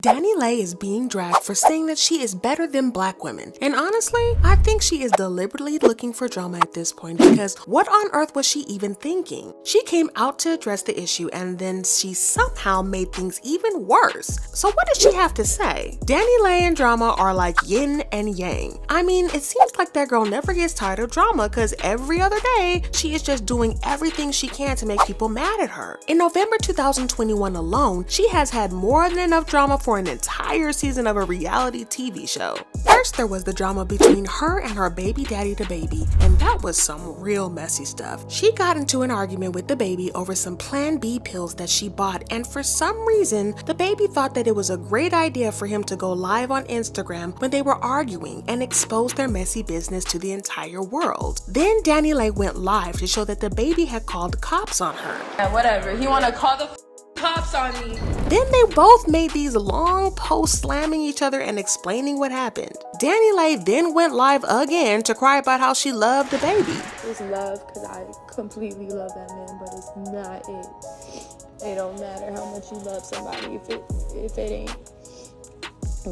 DaniLeigh is being dragged for saying that she is better than black women. And honestly, I think she is deliberately looking for drama at this point because what on earth was she even thinking? She came out to address the issue and then she somehow made things even worse. So what does she have to say? DaniLeigh and drama are like yin and yang. I mean, it seems like that girl never gets tired of drama because every other day, she is just doing everything she can to make people mad at her. In November 2021 alone, she has had more than enough drama for an entire season of a reality TV show. First, there was the drama between her and her baby daddy DaBaby, and that was some real messy stuff. She got into an argument with DaBaby over some Plan B pills that she bought, and for some reason, DaBaby thought that it was a great idea for him to go live on Instagram when they were arguing and expose their messy business to the entire world. Then DaniLeigh went live to show that DaBaby had called the cops on her. Yeah, whatever, he wanna call the cops on me. Then they both made these long posts slamming each other and explaining what happened. DaniLeigh then went live again to cry about how she loved DaBaby. It's love because I completely love that man, but it's not it. It don't matter how much you love somebody if it ain't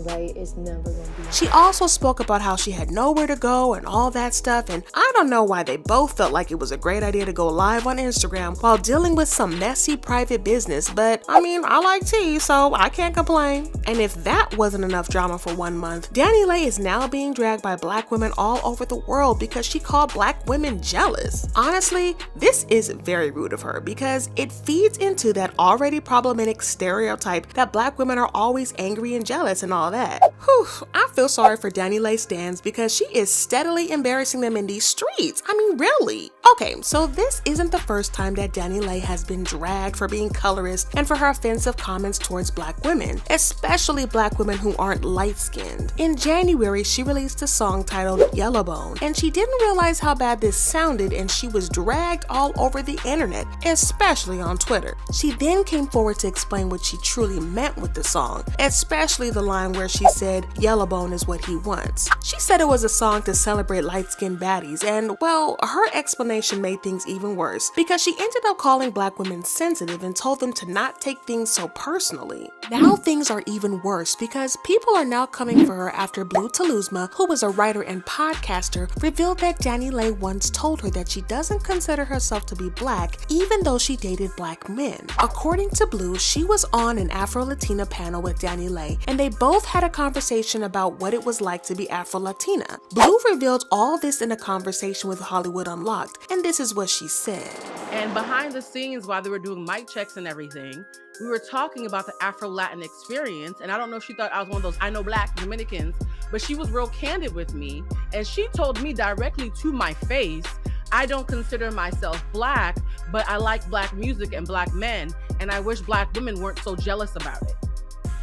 right, it's never gonna be. She also spoke about how she had nowhere to go and all that stuff, and I don't know why they both felt like it was a great idea to go live on Instagram while dealing with some messy private business, but I mean, I like tea, so I can't complain. And if that wasn't enough drama for 1 month, DaniLeigh is now being dragged by black women all over the world because she called black women jealous. Honestly, this is very rude of her because it feeds into that already problematic stereotype that black women are always angry and jealous and all that. Whew, I feel sorry for DaniLeigh stans because she is steadily embarrassing them in these streets. I mean, really. Okay, so this isn't the first time that DaniLeigh has been dragged for being colorist and for her offensive comments towards black women, especially black women who aren't light-skinned. In January, she released a song titled Yellowbone, and she didn't realize how bad this sounded and she was dragged all over the internet, especially on Twitter. She then came forward to explain what she truly meant with the song, especially the line where she said Yellowbone is what he wants. She said it was a song to celebrate light-skinned baddies, and well, her explanation made things even worse because she ended up calling black women sensitive and told them to not take things so personally. Now things are even worse because people are now coming for her after Blue Taluzma, who was a writer and podcaster, revealed that DaniLeigh once told her that she doesn't consider herself to be black even though she dated black men. According to Blue, she was on an Afro-Latina panel with DaniLeigh and they both had a conversation about what it was like to be Afro-Latina. Blue revealed all this in a conversation with Hollywood Unlocked, and this is what she said. And behind the scenes, while they were doing mic checks and everything, we were talking about the Afro-Latin experience, and I don't know if she thought I was one of those I know black Dominicans, but she was real candid with me, and she told me directly to my face, I don't consider myself black, but I like black music and black men, and I wish black women weren't so jealous about it.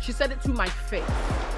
She said it to my face.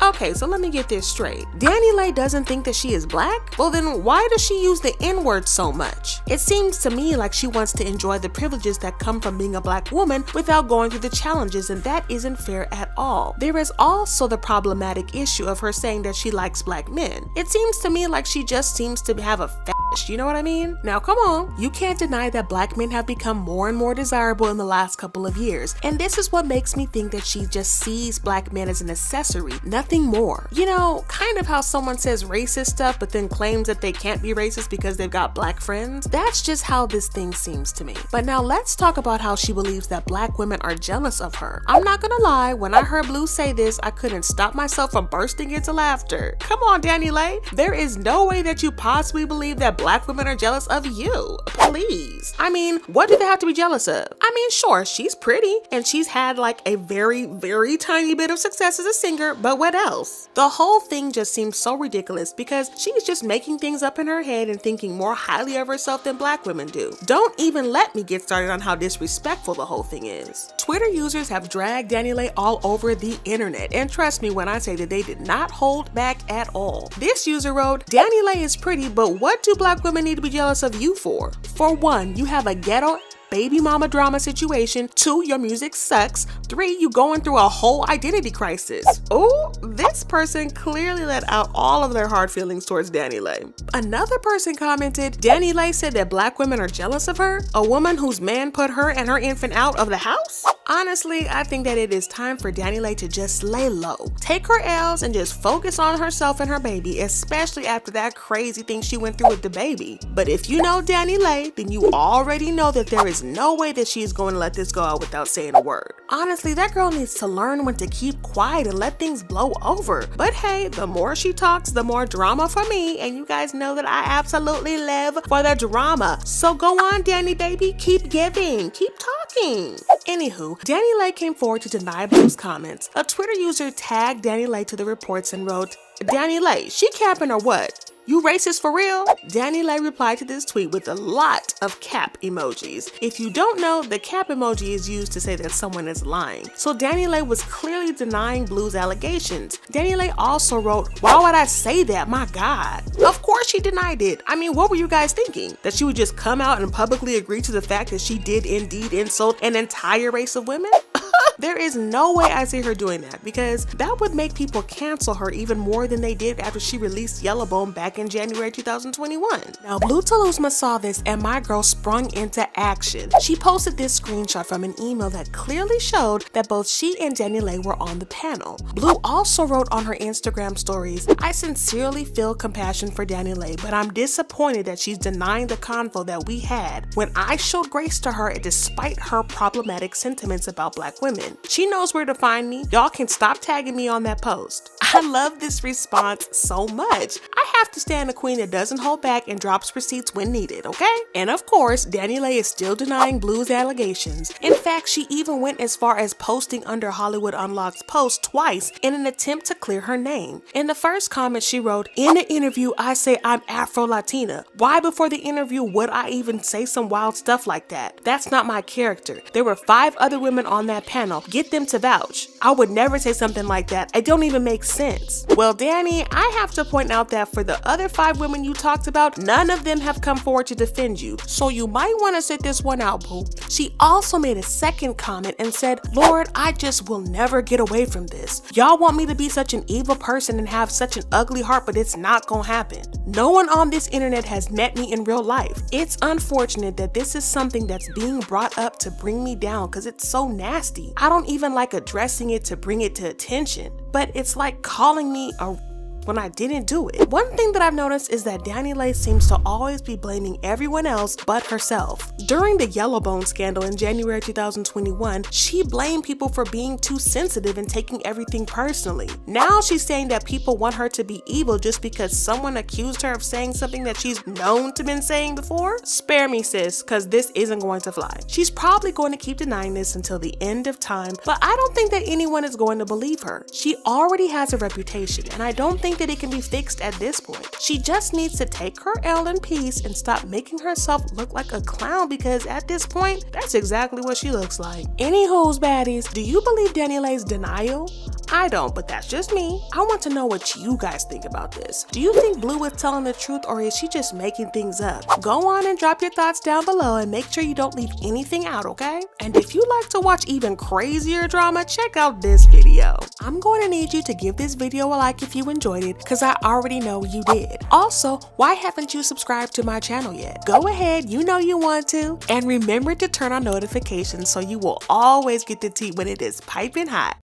Okay, so let me get this straight. DaniLeigh doesn't think that she is black? Well then why does she use the N-word so much? It seems to me like she wants to enjoy the privileges that come from being a black woman without going through the challenges, and that isn't fair at all. There is also the problematic issue of her saying that she likes black men. It seems to me like she just seems to have a fetish, you know what I mean? Now come on, you can't deny that black men have become more and more desirable in the last couple of years, and this is what makes me think that she just sees black men as an accessory, nothing more. You know, kind of how someone says racist stuff but then claims that they can't be racist because they've got black friends. That's just how this thing seems to me. But now let's talk about how she believes that black women are jealous of her. I'm not gonna lie, when I heard Blue say this, I couldn't stop myself from bursting into laughter. Come on, DaniLeigh, there is no way that you possibly believe that black women are jealous of you. Please. I mean, what do they have to be jealous of? I mean, sure, she's pretty and she's had like a very, very tiny bit of success as a singer, but what else? The whole thing just seems so ridiculous because she's just making things up in her head and thinking more highly of herself than black women do. Don't even let me get started on how disrespectful the whole thing is. Twitter users have dragged DaniLeigh all over the internet, and trust me when I say that they did not hold back at all. This user wrote, DaniLeigh is pretty, but what do black women need to be jealous of you for? For one, you have a ghetto baby mama drama situation. 2, your music sucks. 3, you going through a whole identity crisis. Oh, this person clearly let out all of their hard feelings towards DaniLeigh. Another person commented, DaniLeigh said that black women are jealous of her, a woman whose man put her and her infant out of the house? Honestly, I think that it is time for DaniLeigh to just lay low, take her L's, and just focus on herself and her baby, especially after that crazy thing she went through with dababy. But if you know DaniLeigh, then you already know that there is no way that she is going to let this go out without saying a word. Honestly, that girl needs to learn when to keep quiet and let things blow over. But hey, the more she talks, the more drama for me, and you guys know that I absolutely live for the drama. So go on, Danny baby, keep giving, keep talking. Anywho, DaniLeigh came forward to deny Blue's comments. A Twitter user tagged DaniLeigh to the reports and wrote, DaniLeigh, she capping or what? You racist for real? DaniLeigh replied to this tweet with a lot of cap emojis. If you don't know, the cap emoji is used to say that someone is lying. So DaniLeigh was clearly denying Blue's allegations. DaniLeigh also wrote, why would I say that? My God. Of course she denied it. I mean, what were you guys thinking? That she would just come out and publicly agree to the fact that she did indeed insult an entire race of women? There is no way I see her doing that, because that would make people cancel her even more than they did after she released Yellowbone back in January 2021. Now, Blue Taluzma saw this and my girl sprung into action. She posted this screenshot from an email that clearly showed that both she and DaniLeigh were on the panel. Blue also wrote on her Instagram stories, I sincerely feel compassion for DaniLeigh, but I'm disappointed that she's denying the convo that we had when I showed grace to her despite her problematic sentiments about black women. She knows where to find me. Y'all can stop tagging me on that post. I love this response so much. I have to stand a queen that doesn't hold back and drops receipts when needed, okay? And of course, DaniLeigh is still denying Blue's allegations. In fact, she even went as far as posting under Hollywood Unlocked's post twice in an attempt to clear her name. In the first comment, she wrote, in the interview, I say I'm Afro-Latina. Why before the interview would I even say some wild stuff like that? That's not my character. There were 5 other women on that panel. Get them to vouch. I would never say something like that. It don't even make sense. Well, Danny, I have to point out that for the other 5 women you talked about, none of them have come forward to defend you. So you might want to sit this one out, boo. She also made a second comment and said, Lord, I just will never get away from this. Y'all want me to be such an evil person and have such an ugly heart, but it's not gonna happen. No one on this internet has met me in real life. It's unfortunate that this is something that's being brought up to bring me down because it's so nasty. I don't even like addressing it to bring it to attention, but it's like calling me a when I didn't do it. One thing that I've noticed is that DaniLeigh seems to always be blaming everyone else but herself. During the Yellowbone scandal in January 2021, she blamed people for being too sensitive and taking everything personally. Now she's saying that people want her to be evil just because someone accused her of saying something that she's known to been saying before? Spare me, sis, because this isn't going to fly. She's probably going to keep denying this until the end of time, but I don't think that anyone is going to believe her. She already has a reputation, and I don't think that it can be fixed at this point. She just needs to take her L in peace and stop making herself look like a clown, because at this point, that's exactly what she looks like. Anywho's baddies, do you believe DaniLeigh's denial? I don't, but that's just me. I want to know what you guys think about this. Do you think Blue is telling the truth, or is she just making things up? Go on and drop your thoughts down below and make sure you don't leave anything out, okay? And if you like to watch even crazier drama, check out this video. I'm going to need you to give this video a like if you enjoyed it, because I already know you did. Also, why haven't you subscribed to my channel yet? Go ahead, you know you want to. And remember to turn on notifications so you will always get the tea when it is piping hot.